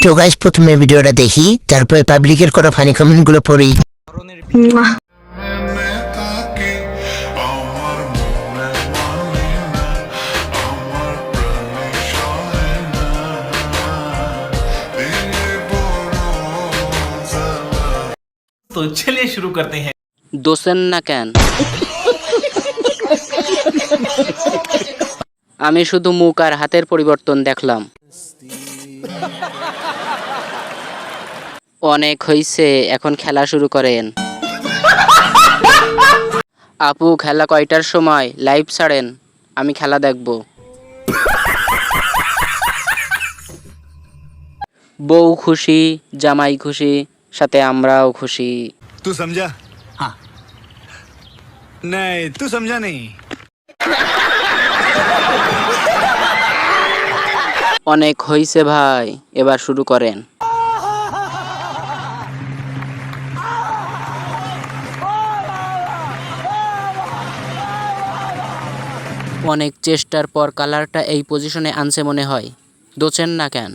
তো গাইস প্রথমে ভিডিওটা দেখি, তারপরে পাবলিকের করা ফানি কমেন্ট গুলো পড়ি। तो चलिए शुरू करते हैं। দোসেন না কেন? আমি শুধু মুখ আর হাতের পরিবর্তন দেখলাম। অনেক হইছে, এখন খেলা শুরু করেন। আপু খেলা কয়টার সময়? লাইভ ছাড়েন, আমি খেলা দেখব। বউ খুশি, জামাই খুশি, সাথে আমরাও খুশি। तू समझा? हाँ। नहीं, तू समझा नहीं। অনেক হইছে ভাই, এবার শুরু করেন। অনেক চেষ্টার পর কালারটা এই পজিশনে আনছে মনে হয়। দোচেন না কেন?